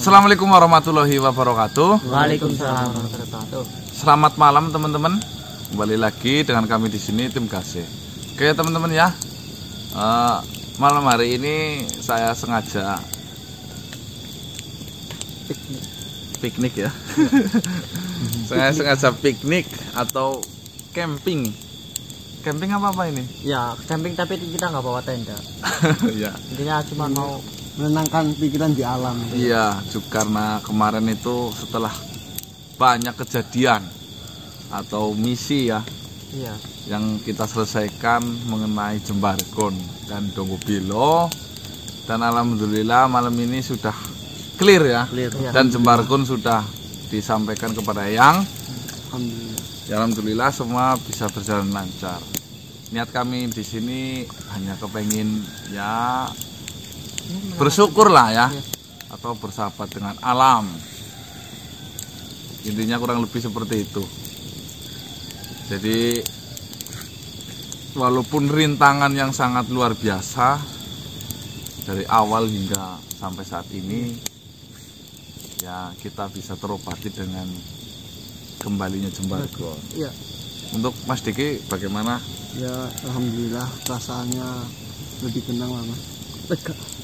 Assalamualaikum warahmatullahi wabarakatuh. Waalaikumsalam warahmatullahi wabarakatuh. Selamat malam teman-teman. Kembali lagi dengan kami di sini tim Gase. Oke teman-teman ya. Malam hari ini saya sengaja piknik ya. Saya sengaja piknik atau camping. Camping apa ini? Ya, camping tapi kita nggak bawa tenda. Ya. Intinya cuma mau menenangkan pikiran di alam. Iya, juga karena kemarin itu setelah banyak kejadian atau misi ya, iya, yang kita selesaikan mengenai Jembargon dan Donggobilo, dan alhamdulillah malam ini sudah clear ya, Iya. dan Jembargon sudah disampaikan kepada Yang. Alhamdulillah. Ya, alhamdulillah semua bisa berjalan lancar. Niat kami di sini hanya kepengin ya bersyukur lah ya, atau bersahabat dengan alam. Intinya kurang lebih seperti itu. Jadi walaupun rintangan yang sangat luar biasa dari awal hingga sampai saat ini, ya kita bisa terobati dengan kembalinya Jembargon. iya. Untuk Mas Diki bagaimana? Ya alhamdulillah perasaannya lebih tenang lah Mas.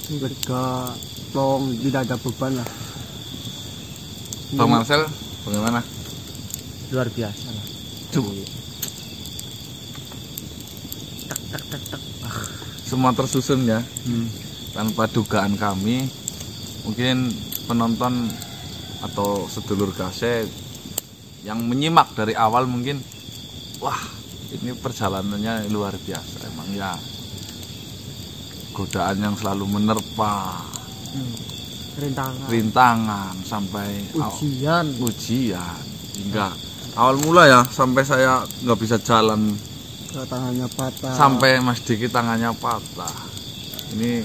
Lega, plong, tidak ada beban lah. Bang Marcel bagaimana? Luar biasa lah. Semua tersusun ya, tanpa dugaan kami. Mungkin penonton atau sedulur Gase yang menyimak dari awal mungkin, wah ini perjalanannya luar biasa emang ya. Godaan yang selalu menerpa, rintangan sampai ujian hingga awal mula ya, sampai saya nggak bisa jalan, Tangannya patah. sampai Mas Diki tangannya patah. Ini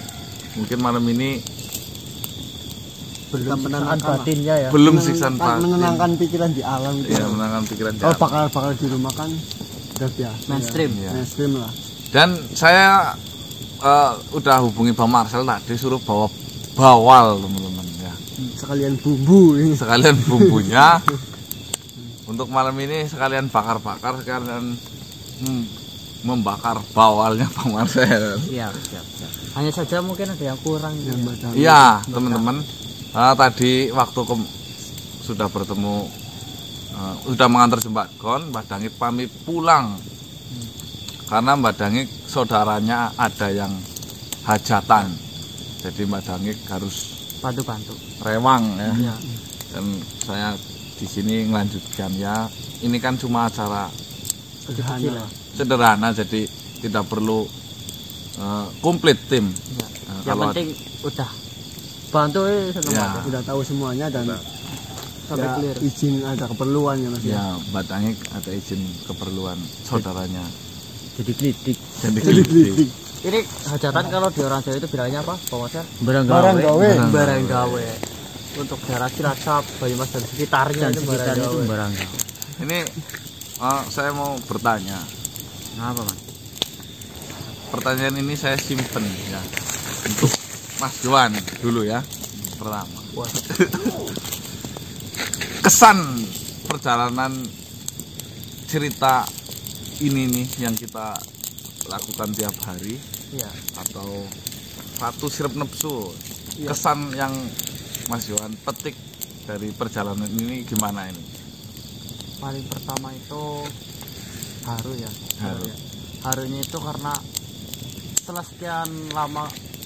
mungkin malam ini Belum menenangkan siksaan batinnya ya. belum siksaan batin. menenangkan pikiran di alam gitu. Ya, menenangkan pikiran Kalau jalan. bakal di rumah kan udah biasa. Mainstream. Ya. Ya. Mainstream lah. Dan saya udah hubungi Bang Marcel tadi, suruh bawa bawal teman-teman ya. Sekalian bumbu ini. Sekalian bumbunya. Untuk malam ini sekalian bakar-bakar, sekalian membakar bawalnya Bang Marcel. Siap. Hanya saja mungkin ada yang kurang. Iya teman-teman. Tadi waktu sudah bertemu, sudah mengantar Jembargon, Mbak Dangik pamit pulang. Karena Mbak Dangik saudaranya ada yang hajatan, jadi Mbak Dangik harus Bantu-bantu. rewang ya. Iya. Dan saya di sini melanjutkan ya. Ini kan cuma acara Sederhana. sederhana, jadi tidak perlu komplit tim. Iya. Nah, Yang kalau penting udah bantu seneng Ya. banget. Udah tahu semuanya dan Sampai ya, clear. izin ada keperluan ya Mas. ya Mbak Dangik ada izin keperluan saudaranya. Jadi klitik. Jadi klitik. Ini hajatan kalau di orang Jawa itu bilangnya apa, Pak Marcel? Barang gawe. Barang gawe. Untuk daerah Cilacap, Banyumas dan sekitarnya itu barang gawe. Ini saya mau bertanya. Apa, Mas? Pertanyaan ini saya simpen ya untuk Mas Johan dulu ya. Pertama, Wah, kesan perjalanan cerita ini nih yang kita lakukan tiap hari, iya. atau satu sirep nepsu, Iya. kesan yang Mas Johan petik dari perjalanan ini gimana ini? Paling pertama itu haru ya. Haru. Harunya itu karena setelah sekian lama,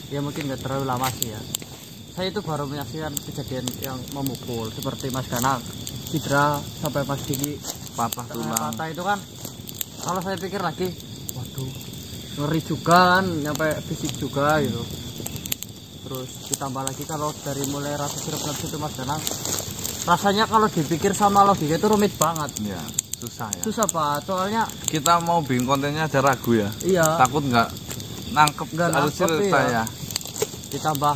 ya mungkin nggak terlalu lama sih ya, saya itu baru menyaksikan kejadian yang memukul seperti Mas Ganang cedera sampai Mas Diki Patah tulang. patah itu kan. Kalau saya pikir lagi, waduh, ngeri juga kan, nyampe fisik juga gitu. Terus ditambah lagi kalau dari mulai rasa sirup nafsu itu Mas Ganang, rasanya kalau dipikir sama logika itu rumit banget. Ya, susah ya. Susah Pak, soalnya Kita mau bikin kontennya aja ragu ya. iya, Takut nggak nangkep Nggak alur nangkep, cerita iya. ya. ditambah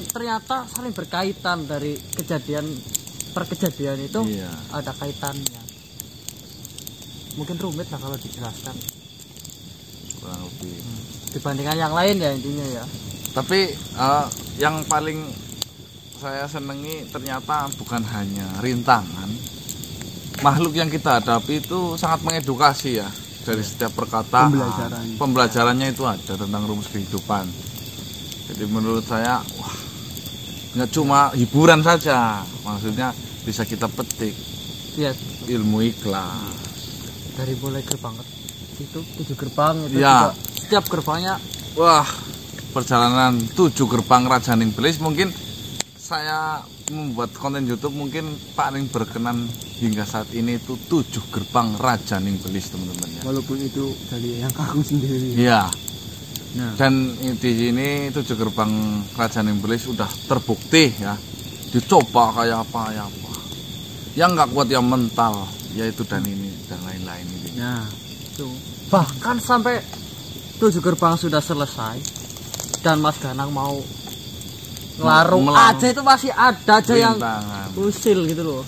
ternyata saling berkaitan dari kejadian per kejadian itu. Iya. Ada kaitannya. Mungkin rumit lah kalau dijelaskan Kurang lebih. dibandingkan yang lain ya intinya ya. Tapi yang paling saya senengi ternyata bukan hanya rintangan, makhluk yang kita hadapi itu sangat mengedukasi ya. Dari setiap perkataan, pembelajarannya itu ada tentang rumus kehidupan. Jadi menurut saya, wah, nggak cuma hiburan saja, maksudnya bisa kita petik Iya, ilmu ikhlas. dari mulai gerbang itu 7 gerbang itu Ya. juga setiap gerbangnya Wah, perjalanan 7 gerbang Rajaning Belis, mungkin saya membuat konten YouTube mungkin paling berkenan hingga saat ini itu 7 gerbang Rajaning Belis, teman-teman ya. Walaupun itu dari yang aku sendiri. Iya. nah, Dan di sini 7 gerbang Rajaning Belis sudah terbukti ya. Dicoba kayak apa. Yang nggak kuat yang mental, yaitu dan ini dan lain-lain ini. nah itu bahkan sampai 7 gerbang sudah selesai dan Mas Danang mau ngelarung Melarung. aja itu masih ada aja yang Rintangan. usil gitu loh.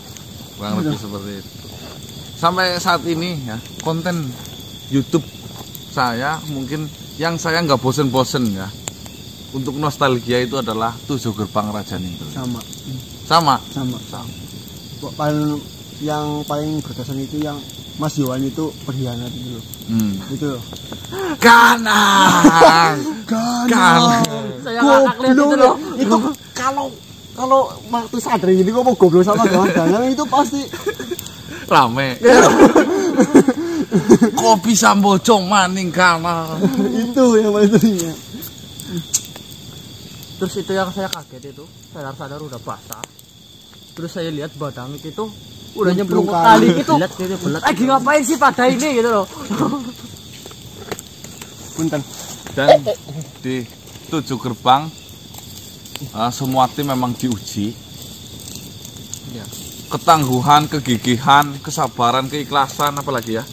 Kurang lebih seperti itu. Sampai saat ini ya, konten YouTube saya mungkin yang saya nggak bosen-bosen ya, untuk nostalgia itu adalah 7 gerbang Rajaning Belis. Sama. Sama. Yang paling berkesan itu yang Mas Yohan itu berkhianat itu loh. Itu loh. Kanang. Saya ngakak lihat itu loh. Itu kalau waktu sadar gini kok mau goblok sama Danang itu pasti Rame. Kopi sambocong maning kanang. itu yang paling. Terus itu yang saya kaget itu, sadar-sadar udah basah. Terus saya lihat Badangit itu udah nyemplung ke kali itu. Lagi ngapain sih pada ini gitu loh. Punten. Dan di 7 gerbang semua tim memang diuji. Ya. Ketangguhan, kegigihan, kesabaran, keikhlasan, apalagi ya?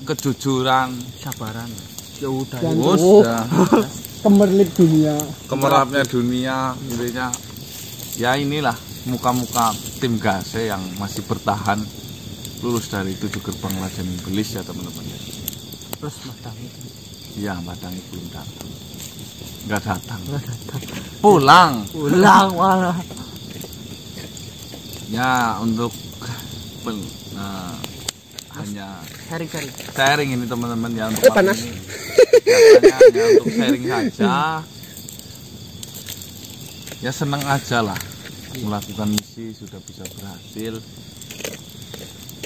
Kejujuran, Sabaran. Ya udah. Dan- udah. Kemerlip dunia. Kemerapnya dunia, intinya ya inilah muka-muka tim Gase yang masih bertahan lulus dari 7 gerbang Rajaning Belis ya teman-teman ya. Terus Mas Dangit Iya, Badangit belum datang. Nggak datang. Pulang. malah. Ya untuk hanya sharing ini teman-teman ya untuk panas. ini. Biasanya hanya untuk sharing saja. Ya seneng aja lah melakukan misi sudah bisa berhasil.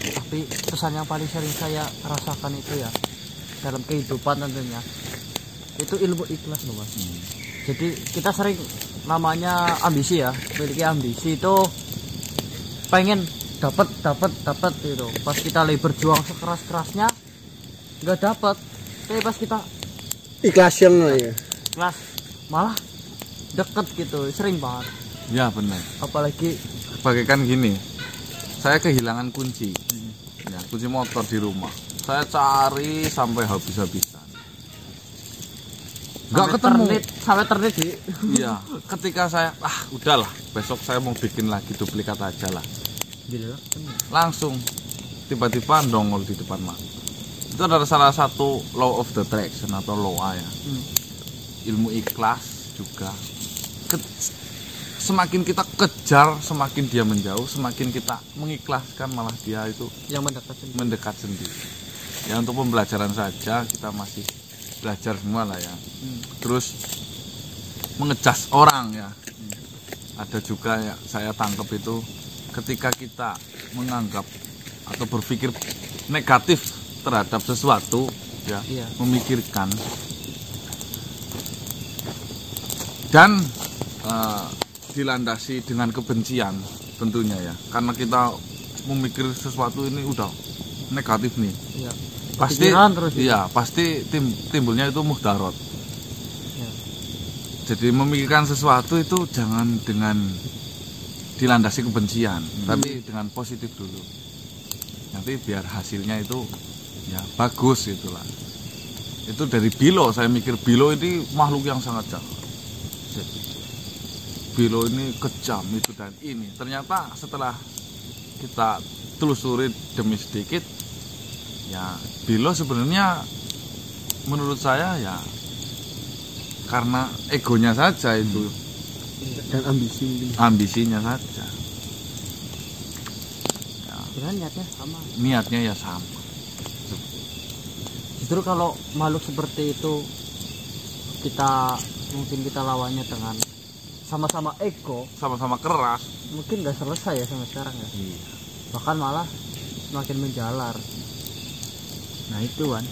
Tapi pesan yang paling sering saya rasakan itu ya dalam kehidupan tentunya itu ilmu ikhlas loh Mas. Jadi kita sering namanya ambisi ya, memiliki ambisi itu pengen dapat gitu. Pas kita lagi berjuang sekeras-kerasnya nggak dapat, tapi pas kita Ikhlas yang ya. ikhlas malah deket gitu, sering banget. Ya benar. Apalagi Bagaikan gini, saya kehilangan kunci, ya, kunci motor di rumah. Saya cari sampai habis-habisan, nggak ketemu. sampai ternit sih. Iya, ketika saya udahlah, besok saya mau bikin lagi duplikat aja lah. Langsung tiba-tiba nongol di depan mata. Itu adalah salah satu law of the attraction atau law ya. Ilmu ikhlas juga. Semakin kita kejar, semakin dia menjauh, semakin kita mengikhlaskan malah dia itu yang mendekat sendiri. Ya untuk pembelajaran saja kita masih belajar semua lah ya. Terus mengecas orang ya. Ada juga ya saya tangkap itu ketika kita menganggap atau berpikir negatif terhadap sesuatu ya, memikirkan dan dilandasi dengan kebencian tentunya ya, karena kita memikir sesuatu ini udah negatif nih, pasti terus pasti timbulnya itu mudarat. Jadi memikirkan sesuatu itu jangan dengan dilandasi kebencian, tapi dengan positif dulu. Nanti biar hasilnya itu ya bagus itulah. Itu dari Bilo, saya mikir Bilo ini makhluk yang sangat jahat. Bilo ini kejam itu dan ini. Ternyata setelah kita telusuri demi sedikit, ya Bilo sebenarnya menurut saya ya karena egonya saja itu dan ambisi mungkin. ambisinya saja. Ya, Dengan niatnya sama. niatnya ya sama. Justru kalau makhluk seperti itu kita lawannya dengan sama-sama ego, Sama-sama keras. mungkin nggak selesai ya sampai sekarang ya. Iya. Bahkan malah semakin menjalar. Nah itu Wan,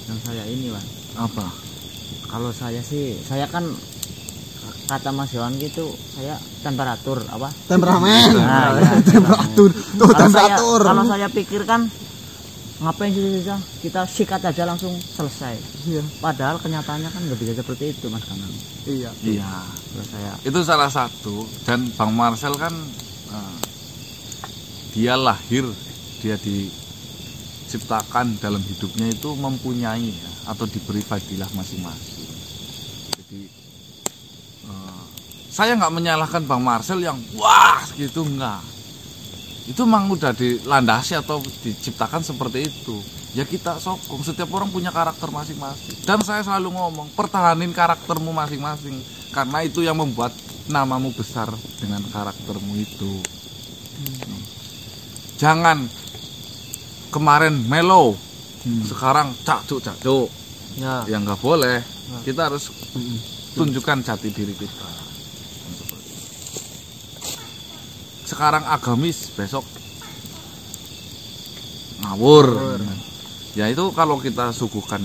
yang saya ini Wan. Apa? Kalau saya sih, saya kan kata Mas Yohan gitu, saya temperatur apa? Temperamen. Nah, ya, Temperatur. Tuh temperatur. Kalau saya pikir kan ngapain sih susah? Kita sikat aja langsung selesai. Iya. Padahal kenyataannya kan nggak bisa seperti itu Mas Kanang. Iya. Iya. Kalau saya Itu salah satu. Dan Bang Marcel kan dia lahir, dia diciptakan dalam hidupnya itu mempunyai ya, atau diberi fadilah masing-masing. Jadi saya nggak menyalahkan Bang Marcel yang wah gitu, enggak. Itu memang udah dilandasi atau diciptakan seperti itu. Ya kita sokong, setiap orang punya karakter masing-masing. Dan saya selalu ngomong, pertahanin karaktermu masing-masing, karena itu yang membuat namamu besar dengan karaktermu itu. Jangan kemarin melo, sekarang cakcuk. ya Ya nggak boleh. Kita harus tunjukkan jati diri kita. Sekarang agamis, besok ngawur. Ya itu kalau kita suguhkan,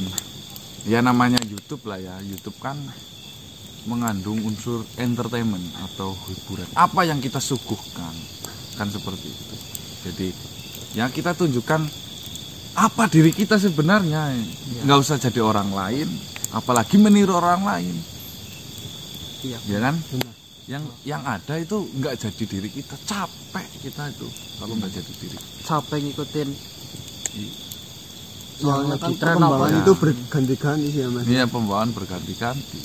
ya namanya YouTube lah ya. YouTube kan mengandung unsur entertainment atau hiburan. Apa yang kita suguhkan kan seperti itu. Jadi ya kita tunjukkan apa diri kita sebenarnya. Nggak usah jadi orang lain, apalagi meniru orang lain. Iya. Ya kan? Benar. Yang ada itu nggak jadi diri kita, capek kita itu kalau nggak jadi diri. capek ngikutin Soalnya yang kan lagi tren perkembangan apa ya? itu berganti-ganti sih ya Mas. Iya, pembawaan berganti-ganti.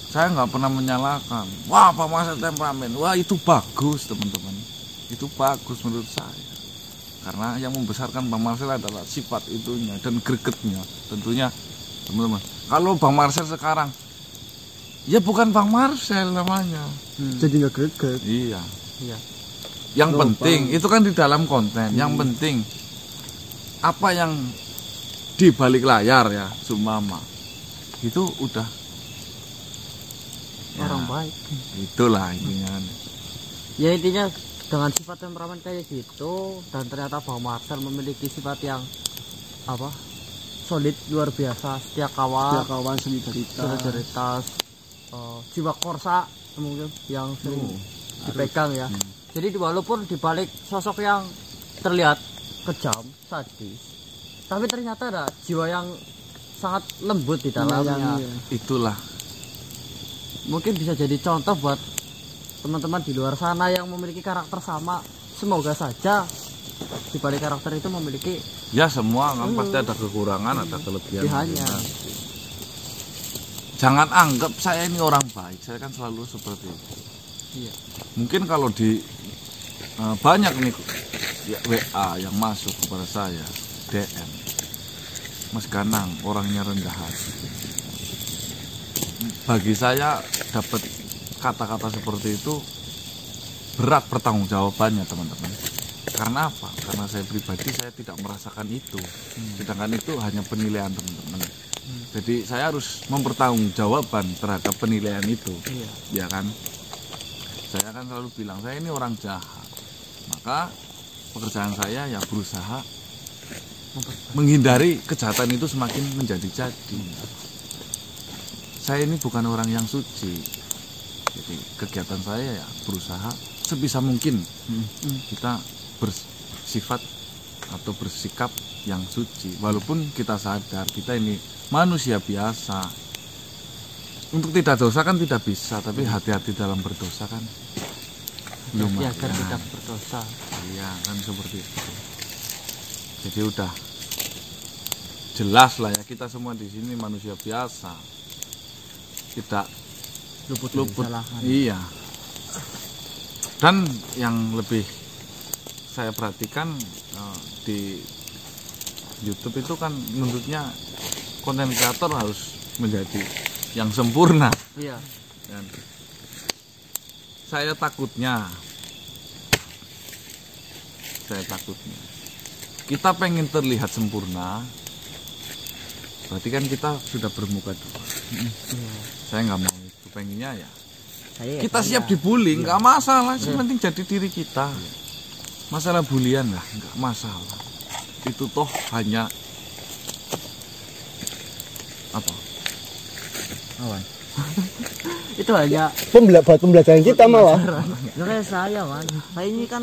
Saya nggak pernah menyalahkan. Wah, Pak Marcel temperamen. Wah, itu bagus teman-teman. Itu bagus menurut saya. Karena yang membesarkan Bang Marcel adalah sifat itunya dan gregetnya. Tentunya teman-teman. Kalau Bang Marcel sekarang, ya bukan Bang Marcel namanya. Jadi nggak greget. Iya. iya Yang Gampang. penting itu kan di dalam konten. Yang penting apa yang di balik layar ya, sumama itu udah ya, orang baik. itulah intinya. Ya intinya dengan sifat temperamen kayak gitu, dan ternyata Bang Marcel memiliki sifat yang apa, solid, luar biasa, setia kawan, Kawan solidaritas. solidaritas, jiwa korsa mungkin yang sering dipegang ya. Jadi walaupun dibalik sosok yang terlihat kejam, sadis, tapi ternyata ada jiwa yang sangat lembut di dalamnya. Menyayangi, ya. Itulah Mungkin bisa jadi contoh buat teman-teman di luar sana yang memiliki karakter sama. Semoga saja di balik karakter itu memiliki ya, semua kan pasti ada kekurangan, ada kelebihan Kelebihannya. masing-masing. Jangan anggap saya ini orang baik, saya kan selalu seperti itu. iya. Mungkin kalau di banyak nih ya, WA yang masuk kepada saya, DM, Mas Ganang orangnya rendah hati. Bagi saya dapat kata-kata seperti itu berat pertanggungjawabannya teman-teman. Karena apa? Karena saya pribadi saya tidak merasakan itu. Sedangkan itu hanya penilaian teman-teman. Jadi saya harus mempertanggungjawabkan terhadap penilaian itu. Iya. Ya kan? Saya kan selalu bilang saya ini orang jahat. Maka pekerjaan saya ya berusaha menghindari kejahatan itu semakin menjadi-jadi. Saya ini bukan orang yang suci. Jadi kegiatan saya ya berusaha sebisa mungkin kita bersifat atau bersikap yang suci. Walaupun kita sadar kita ini manusia biasa. Untuk tidak dosa kan tidak bisa, tapi hati-hati dalam berdosa kan Hati agar lumayan. tidak berdosa. Iya kan seperti itu. Jadi udah jelas lah ya, kita semua di sini manusia biasa, tidak luput. Kesalahan. Iya. Dan yang lebih saya perhatikan di YouTube itu kan menurutnya konten kreator harus menjadi yang sempurna. Iya. Dan saya takutnya kita pengen terlihat sempurna, berarti kan kita sudah bermuka dua. Saya nggak mau itu, pengennya ya kita siap dibully, nggak masalah, yang penting jadi diri kita. Masalah bulian lah nggak masalah, itu toh hanya apa Itu hanya pembelajaran kita malah. Ya kayak saya man, saya ini kan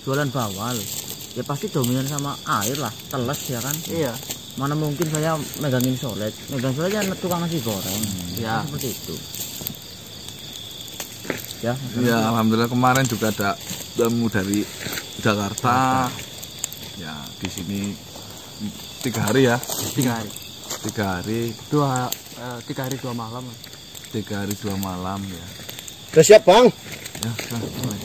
jualan bawal, ya pasti dominan sama air lah, teles ya kan. iya. Mana mungkin saya megangin solet ya tukang nasi goreng, Ya. seperti itu. Ya, ya. Alhamdulillah kemarin juga ada tamu dari Jakarta. Ya di sini 3 hari ya. 3 hari. 3 hari. 3 hari 2 malam. 3 hari 2 malam ya. Udah siap bang? Ya, mulai.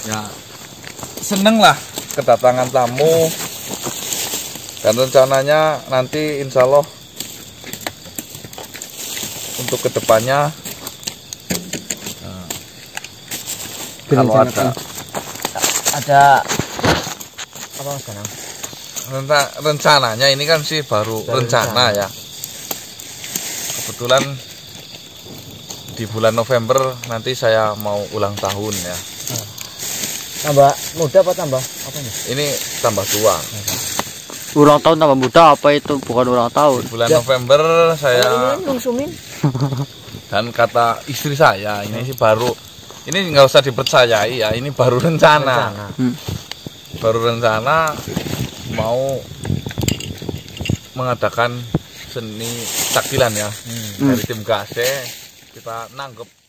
Ya seneng lah kedatangan tamu, dan rencananya nanti insya Allah untuk kedepannya kalau ada apa mas Danang? rencananya ini kan sih baru rencana ya. Kebetulan di bulan November nanti saya mau ulang tahun ya. Tambah muda apa tambah apa nih? Ini tambah tua. Ulang tahun tambah muda apa itu? Bukan ulang tahun. Bulan November saya Ngungsumin. dan kata istri saya ini sih baru, ini nggak usah dipercayai ya, ini baru rencana. Baru rencana mau mengadakan seni takbilan ya dari tim GASE. Kita nanggep